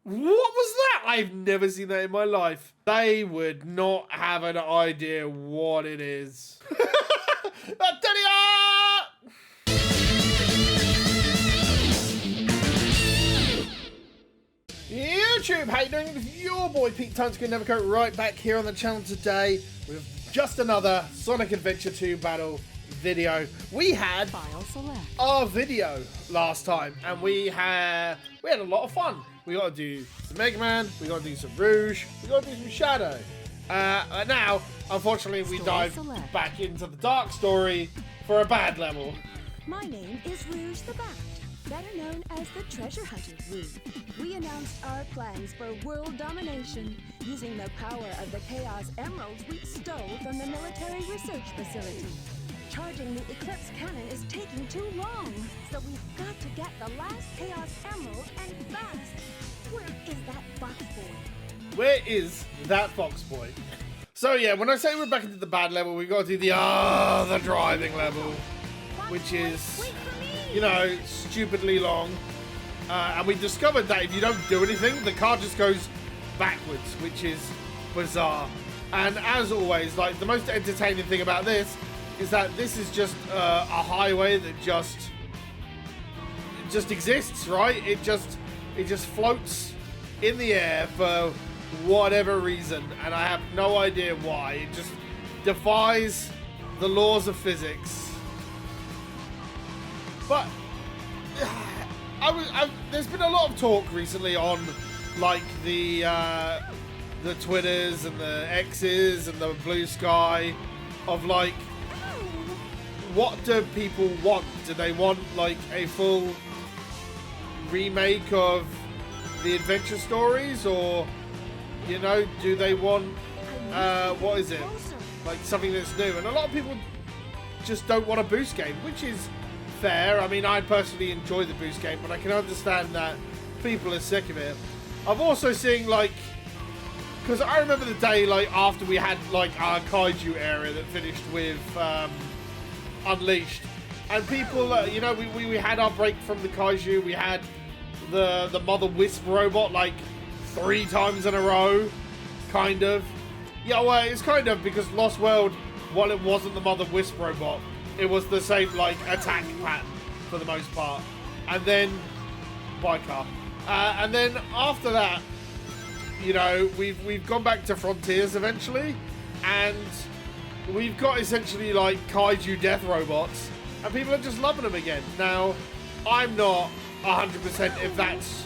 What was that? I've never seen that in my life. They would not have an idea what it is. Teriaaaaa! YouTube, how you doing? It's your boy Pete Tunskin Nevercoat right back here on the channel today with just another Sonic Adventure 2 battle video. We had our video last time and we had a lot of fun. We got to do some Mega Man, we got to do some Rouge, we got to do some Shadow. Now, unfortunately, we dive back into the Dark Story for a bad level. My name is Rouge the Bat, better known as the Treasure Hunter Rouge. We announced our plans for world domination using the power of the Chaos Emeralds we stole from the military research facility. Charging the Eclipse Cannon is taking too long, so we've got to get the last Chaos Emerald and fast. Where is that Fox Boy? Where is that Fox Boy? So yeah, when I say we're back into the bad level, we got to do the driving level, which is, you know, stupidly long. And we discovered that if you don't do anything, the car just goes backwards, which is bizarre. And as always, like, the most entertaining thing about this is that this is just a highway that just exists, right? It just floats in the air for whatever reason, and I have no idea why. It just defies the laws of physics. But there's been a lot of talk recently on, like, the Twitters and the X's and the Blue Sky of, like, what do people want? Do they want, like, a full remake of the adventure stories, or, you know, do they want what is it, like something that's new? And a lot of people just don't want a boost game, which is fair. I mean, I personally enjoy the boost game, but I can understand that people are sick of it. I've also seen, like, because I remember the day, like, after we had, like, our kaiju area that finished with Unleashed, and people, you know, we had our break from the kaiju. We had the Mother Wisp robot like 3 times in a row, kind of. Yeah, well, it's kind of, because Lost World, while it wasn't the Mother Wisp robot, it was the same, like, attack pattern for the most part. And then Bicar, and then after that, you know, we've gone back to Frontiers eventually, and we've got essentially like kaiju death robots, and people are just loving them again. Now, I'm not 100% if that's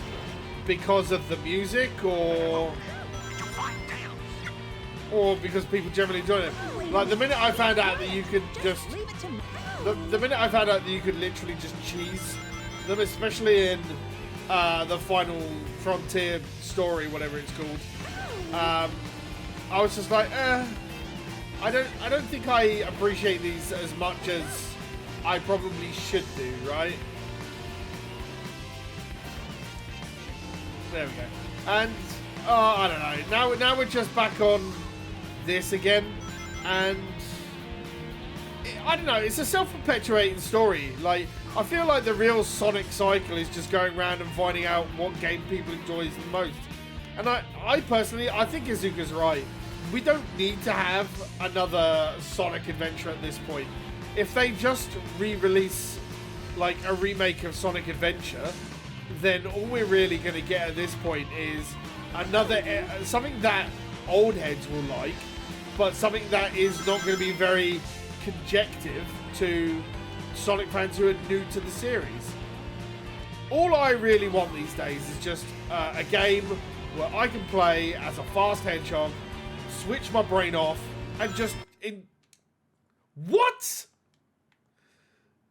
because of the music or because people generally enjoy it. Like, the minute I found out that you could just the minute I found out that you could literally just cheese them, especially in the final Frontier story, whatever it's called, I was just like, I don't think I appreciate these as much as I probably should do, right? There we go. And I don't know. Now we're just back on this again, and I don't know. It's a self-perpetuating story. Like, I feel like the real Sonic cycle is just going around and finding out what game people enjoy the most. And I personally, I think Izuka's right. We don't need to have another Sonic adventure at this point. If they just re-release, like, a remake of Sonic Adventure, then all we're really going to get at this point is another something that old heads will like, but something that is not going to be very conjective to Sonic fans who are new to the series. All I really want these days is just a game where I can play as a fast hedgehog, switch my brain off, and just What?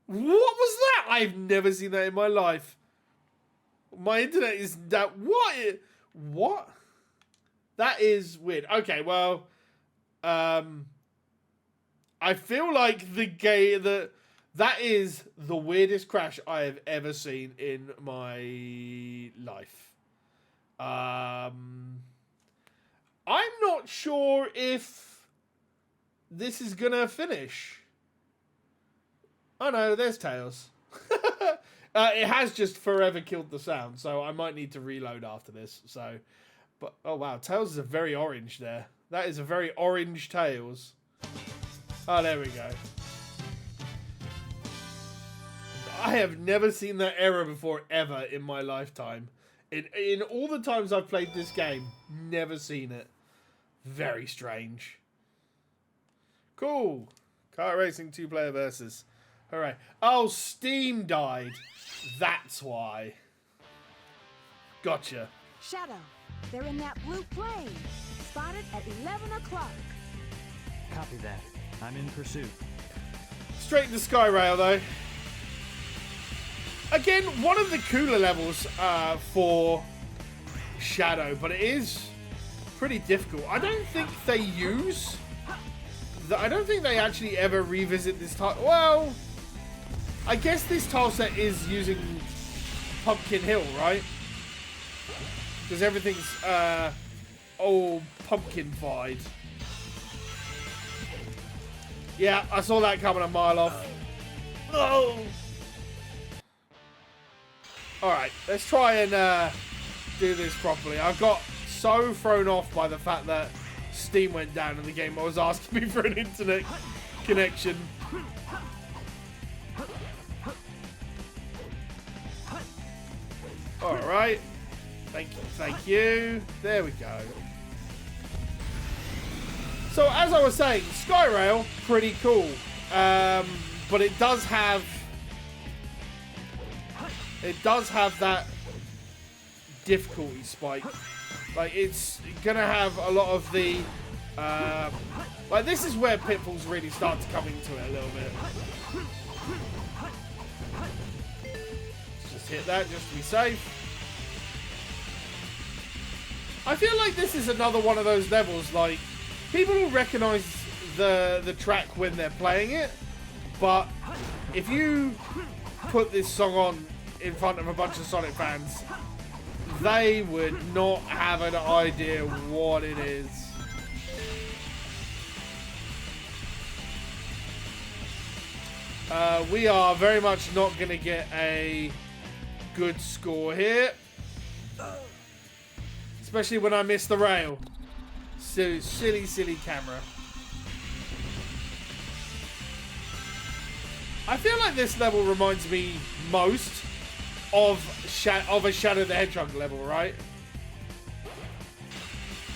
What was that? I've never seen that in my life. My internet is that... What? That is weird. Okay, well... I feel like that is the weirdest crash I have ever seen in my life. I'm not sure if this is gonna finish. Oh no, there's Tails. It has just forever killed the sound, so I might need to reload after this. So, but oh wow, Tails is a very orange there. That is a very orange Tails. Oh, there we go. I have never seen that error before ever in my lifetime. In all the times I've played this game, never seen it. Very strange. Cool. Kart racing 2-player versus. Hooray. Oh, Steam died. That's why. Gotcha. Shadow, they're in that blue plane. Spotted at 11 o'clock. Copy that. I'm in pursuit. Straight to Skyrail, though. Again, one of the cooler levels for Shadow, but it is pretty difficult. I don't think they use... I don't think they actually ever revisit this tile. Well, I guess this tile set is using Pumpkin Hill, right? Because everything's all pumpkin-fied. Yeah, I saw that coming a mile off. Oh! Alright, let's try and do this properly. I got so thrown off by the fact that Steam went down in the game. I was asking me for an internet connection. Alright. Thank you, thank you. There we go. So, as I was saying, Skyrail, pretty cool. But it does have that difficulty spike. Like, it's gonna have a lot of the like, this is where pitfalls really start to come into it a little bit. Let's just hit that just to be safe. I feel like this is another one of those levels, like, people will recognize the track when they're playing it, but if you put this song on in front of a bunch of Sonic fans, they would not have an idea what it is. We are very much not going to get a good score here. Especially when I miss the rail. So, silly camera. I feel like this level reminds me most of a Shadow the Hedgehog level, right?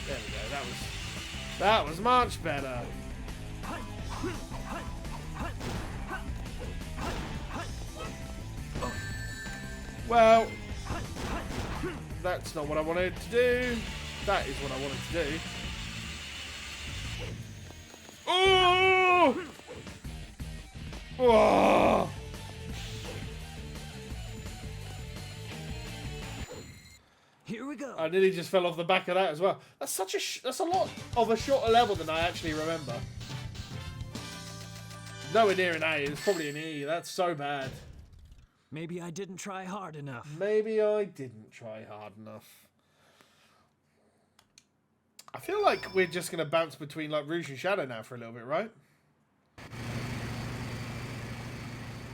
There we go. That was much better. Well, that's not what I wanted to do. That is what I wanted to do. Oh! Oh! Here we go. I nearly just fell off the back of that as well. That's that's a lot of a shorter level than I actually remember. Nowhere near an A. It's probably an E. That's so bad. Maybe I didn't try hard enough. Maybe I didn't try hard enough. I feel like we're just going to bounce between like Rouge and Shadow now for a little bit, right?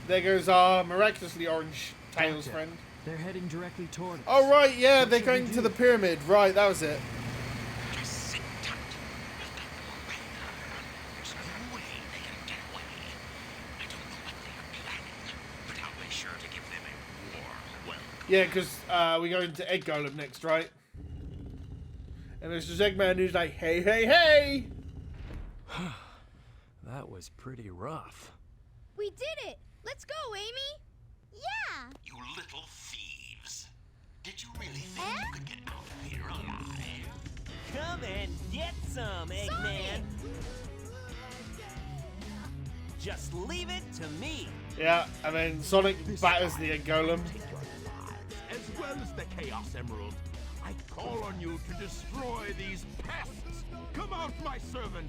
There goes our miraculously orange Tails friend. They're heading directly toward us. Oh, right, yeah, they're going to the pyramid. Right, that was it. Just sit tight. There's no way they can get away. I don't know what they're planning, but I'll make sure to give them a warm welcome. Yeah, because we go into Egg Golem next, right? And there's this Eggman who's like, hey, hey, hey! That was pretty rough. We did it! Let's go, Amy! Yeah! You little thieves. Did you really think you could get out of here alive? Come and get some, Eggman! Just leave it to me! Yeah, and then Sonic batters the Egg Golem. As well as the Chaos Emerald, I call on you to destroy these pests. Come out, my servant.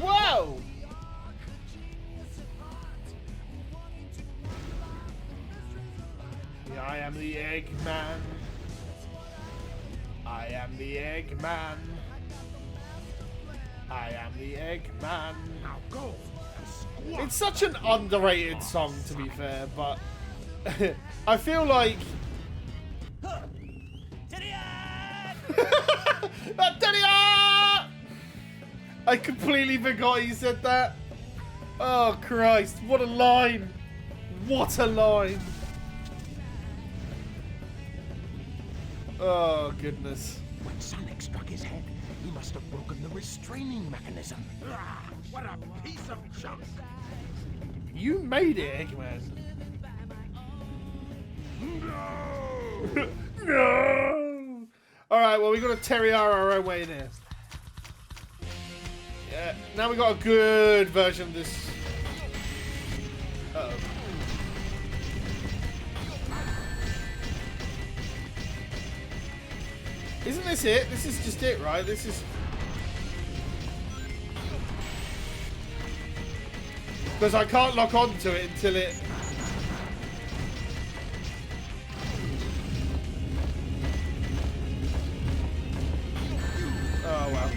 Whoa! Yeah, I am the Eggman. I am the Eggman. I am the Eggman. Now go and It's such an underrated song, to be fair, but I feel like... Teriaaaaa! I completely forgot he said that. Oh, Christ. What a line. What a line. Oh, goodness. When Sonic struck his head, he must have broken the restraining mechanism. Ah, what a piece of junk! You made it, Eggman. No! No! Alright, well, we got to Teriaaaaa our own way in here. Yeah, now we got a good version of this. Uh-oh. Isn't this it? This is just it, right? This is... Because I can't lock onto it until it... Oh, wow.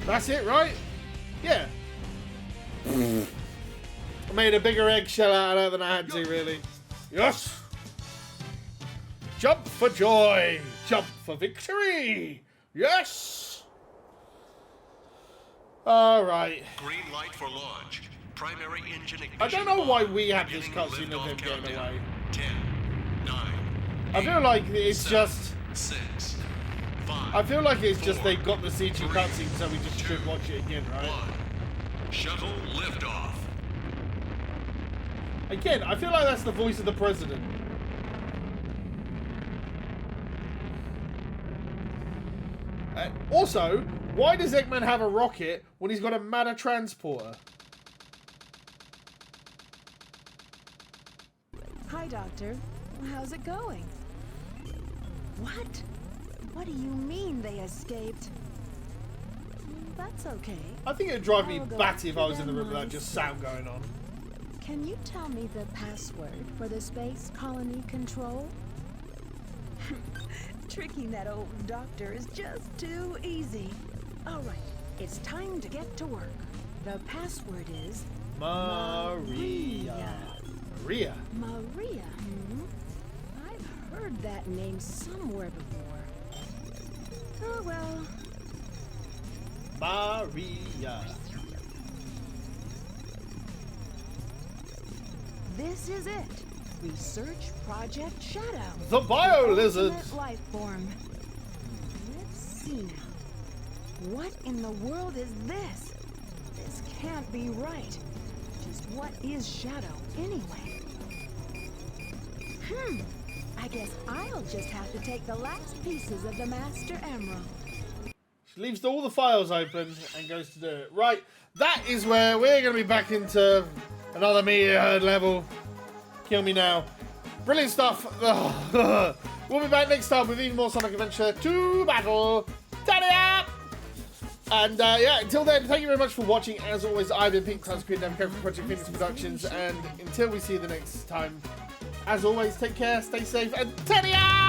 That's it, right? Yeah. I made a bigger eggshell out of that than I had to, really. Yes! Jump for joy! Jump for victory! Yes! Alright. Green light for launch. Primary engine ignition. I don't know why we have this Beginning cutscene of him liftoff getting countdown. away. 10, 9, I feel like it's 7, just... 6, 5, I feel like it's just 4, they got the CG 3, cutscene so we just should watch it again, right? 1. Shuttle liftoff. Again, I feel like that's the voice of the president. Also, why does Eggman have a rocket when he's got a matter transporter? Hi, Doctor. How's it going? What? What do you mean they escaped? That's okay. I think it'd drive me I'll go batty if I was in the after room with them that just sound going on. Can you tell me the password for the space colony control? Tricking that old doctor is just too easy. All right, it's time to get to work. The password is Maria. Maria. Maria. I've heard that name somewhere before. Oh well. Maria. This is it. Research Project Shadow. The bio lizard. Ultimate life form. Let's see now. What in the world is this? This can't be right. Just what is Shadow anyway? I guess I'll just have to take the last pieces of the Master Emerald. She leaves all the files open and goes to do it. Right, that is where we're going to be back into another meteor herd level. Kill me now. Brilliant stuff. We'll be back next time with even more Sonic Adventure 2 Battle. Teriaaaaa! And yeah, until then, thank you very much for watching. As always, I've been Pink Times Creator from Project Phoenix Productions. And until we see you the next time, as always, take care, stay safe, and Teriaaaaa!